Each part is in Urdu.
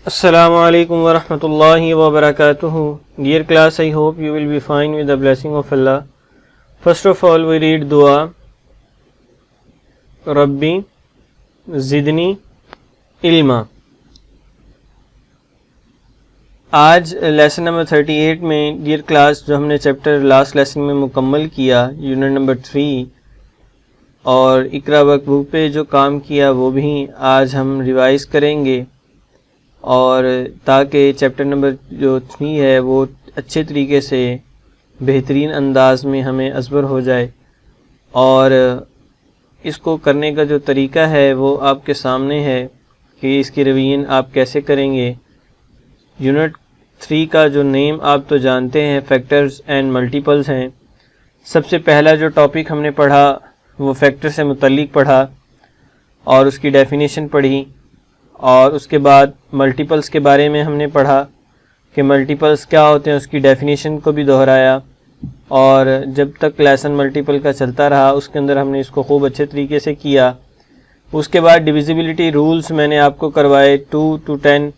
Assalamu alaikum wa rahmatullahi wa barakatuh. Dear class, I hope you will be fine with the blessing of Allah. First of all, we read dua. Rabbi zidni ilma. آج لیسن نمبر 38 میں ڈیئر کلاس جو ہم نے چیپٹر لاسٹ لیسن میں مکمل کیا یونٹ نمبر 3 اور اقرا ورک بک پہ جو کام کیا وہ بھی آج ہم ریوائز کریں گے، اور تاکہ چیپٹر نمبر جو 3 ہے وہ اچھے طریقے سے بہترین انداز میں ہمیں ازبر ہو جائے، اور اس کو کرنے کا جو طریقہ ہے وہ آپ کے سامنے ہے کہ اس کی ریویژن آپ کیسے کریں گے۔ یونٹ 3 کا جو نیم آپ تو جانتے ہیں، فیکٹرز اینڈ ملٹیپلز ہیں۔ سب سے پہلا جو ٹاپک ہم نے پڑھا وہ فیکٹر سے متعلق پڑھا اور اس کی ڈیفینیشن پڑھی، اور اس کے بعد ملٹیپلز کے بارے میں ہم نے پڑھا کہ ملٹیپلز کیا ہوتے ہیں، اس کی ڈیفینیشن کو بھی دہرایا، اور جب تک لیسن ملٹیپل کا چلتا رہا اس کے اندر ہم نے اس کو خوب اچھے طریقے سے کیا۔ اس کے بعد ڈویزیبلٹی رولز میں نے آپ کو کروائے 2 to 10،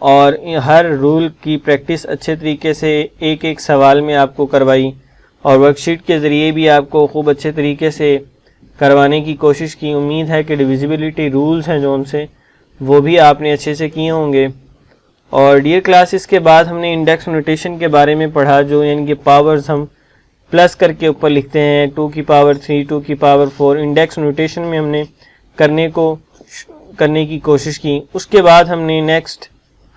اور ہر رول کی پریکٹس اچھے طریقے سے ایک ایک سوال میں آپ کو کروائی، اور ورک شیٹ کے ذریعے بھی آپ کو خوب اچھے طریقے سے کروانے کی کوشش کی۔ امید ہے کہ ڈویزیبلٹی رولز ہیں جو ان سے وہ بھی آپ نے اچھے سے کیے ہوں گے۔ اور ڈیئر کلاس اس کے بعد ہم نے انڈیکس نوٹیشن کے بارے میں پڑھا، جو یعنی کہ پاورز ہم پلس کر کے اوپر لکھتے ہیں، 2 کی پاور 3، 2 کی پاور 4۔ انڈیکس نوٹیشن میں ہم نے کرنے کی کوشش کی۔ اس کے بعد ہم نے نیکسٹ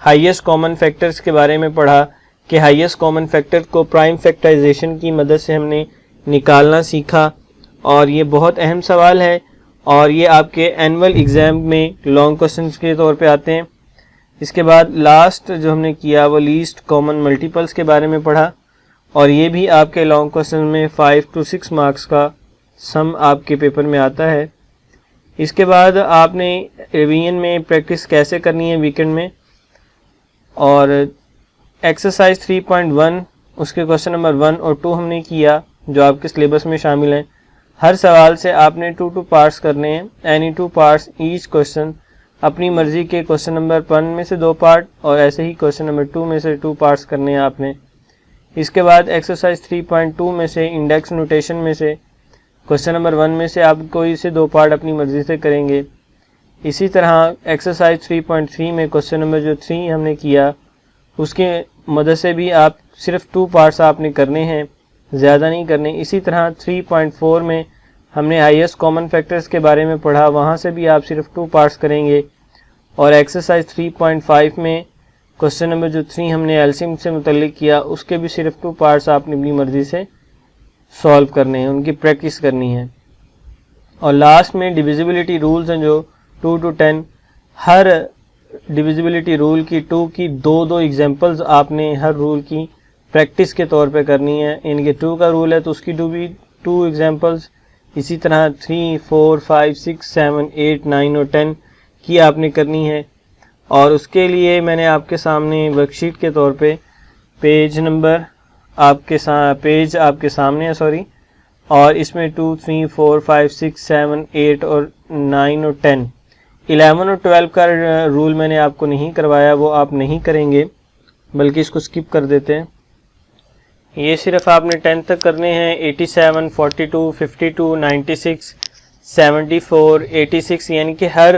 ہائیسٹ کامن فیکٹرز کے بارے میں پڑھا کہ ہائیسٹ کامن فیکٹر کو پرائم فیکٹرائزیشن کی مدد سے ہم نے نکالنا سیکھا، اور یہ بہت اہم سوال ہے، اور یہ آپ کے اینول ایگزام میں لانگ کوسچنز کے طور پہ آتے ہیں۔ اس کے بعد لاسٹ جو ہم نے کیا وہ لیسٹ کامن ملٹیپلز کے بارے میں پڑھا، اور یہ بھی آپ کے لانگ کوسچن میں 5 to 6 مارکس کا سم آپ کے پیپر میں آتا ہے۔ اس کے بعد آپ نے ریویژن میں پریکٹس کیسے کرنی ہے ویکنڈ میں، اور ایکسرسائز 3.1 اس کے کوسچن نمبر 1 اور 2 ہم نے کیا جو آپ کے سلیبس میں شامل ہیں۔ ہر سوال سے آپ نے 2 پارٹس کرنے ہیں، اینی 2 پارٹس ایچ کوسچن، اپنی مرضی کے کوسچن نمبر 1 میں سے 2 پارٹ، اور ایسے ہی کوسچن نمبر 2 میں سے 2 پارٹس کرنے ہیں آپ نے۔ اس کے بعد ایکسرسائز 3.2 میں سے انڈیکس نوٹیشن میں سے کوسچن نمبر 1 میں سے آپ کوئی سے 2 پارٹ اپنی مرضی سے کریں گے۔ اسی طرح ایکسرسائز 3.3 میں کوسچن نمبر جو 3 ہم نے کیا اس کے مدد سے بھی آپ صرف 2 پارٹس آپ نے کرنے ہیں، زیادہ نہیں کرنے۔ اسی طرح 3.4 میں ہم نے ہائیسٹ کامن فیکٹرز کے بارے میں پڑھا، وہاں سے بھی آپ صرف 2 پارٹس کریں گے۔ اور ایکسرسائز 3.5 میں کوسچن نمبر جو 3 ہم نے ایلسیم سے متعلق کیا اس کے بھی صرف 2 پارٹس آپ نے اپنی مرضی سے سولو کرنے ہیں، ان کی پریکٹس کرنی ہے۔ اور لاسٹ میں ڈویزیبلٹی رولز ہیں جو 2 to 10، ہر ڈویزیبلٹی رول کی 2 کی 2 ایگزامپلز آپ نے ہر رول کی پریکٹس کے طور پہ کرنی ہے، یعنی کہ 2 کا رول ہے تو اس کی 2 ایگزامپلز، اسی طرح 3، 4، 5، 6، 7، 8، 9 اور 10 کی آپ نے کرنی ہے۔ اور اس کے لیے میں نے آپ کے سامنے ورک شیٹ کے طور پہ پیج آپ کے سامنے ہے اور اس میں 2، 3، 4، 5، 6، 7، 8 اور 9 اور 10، 11 اور 12 کا رول میں نے آپ کو نہیں کروایا، وہ آپ نہیں کریں گے بلکہ اس کو سکپ کر دیتے ہیں۔ یہ صرف آپ نے 10 تک کرنے ہیں، 87، 42، 52، 96، 74، 86، یعنی کہ ہر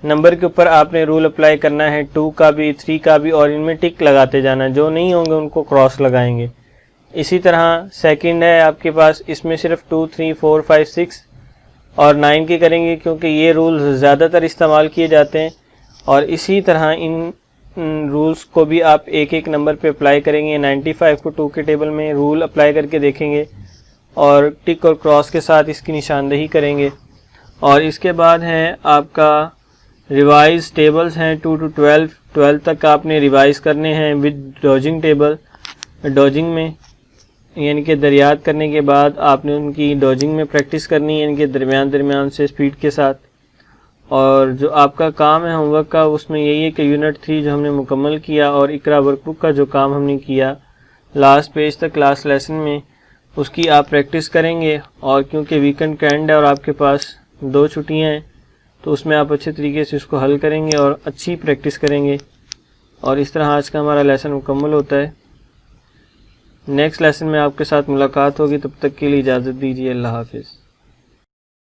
نمبر کے اوپر آپ نے رول اپلائی کرنا ہے، 2 کا بھی 3 کا بھی، اور ان میں ٹک لگاتے جانا، جو نہیں ہوں گے ان کو کراس لگائیں گے۔ اسی طرح سیکنڈ ہے آپ کے پاس، اس میں صرف 2، 3، 4، 5، 6 اور 9 کی کریں گے کیونکہ یہ رولز زیادہ تر استعمال کیے جاتے ہیں، اور اسی طرح ان رولز کو بھی آپ ایک ایک نمبر پہ اپلائی کریں گے۔ 95 کو 2 کے ٹیبل میں رول اپلائی کر کے دیکھیں گے اور ٹک اور کراس کے ساتھ اس کی نشاندہی کریں گے۔ اور اس کے بعد ہے آپ کا ریوائز ٹیبلز ہیں 2 to 12 تک آپ نے ریوائز کرنے ہیں ود ڈوجنگ ٹیبل، ڈوجنگ میں یعنی کہ دریافت کرنے کے بعد آپ نے ان کی ڈوجنگ میں پریکٹس کرنی ہے، یعنی کہ درمیان سے سپیڈ کے ساتھ۔ اور جو آپ کا کام ہے ہوم ورک کا اس میں یہی ہے کہ یونٹ 3 جو ہم نے مکمل کیا اور اقرا ورک بک کا جو کام ہم نے کیا لاسٹ پیج تک لاسٹ لیسن میں اس کی آپ پریکٹس کریں گے، اور کیونکہ ویکنڈ کا اینڈ ہے اور آپ کے پاس 2 چھٹیاں ہیں تو اس میں آپ اچھے طریقے سے اس کو حل کریں گے اور اچھی پریکٹس کریں گے۔ اور اس طرح آج کا ہمارا لیسن مکمل ہوتا ہے. نیکسٹ لیسن میں آپ کے ساتھ ملاقات ہوگی، تب تک کے لیے اجازت دیجیے. اللہ حافظ.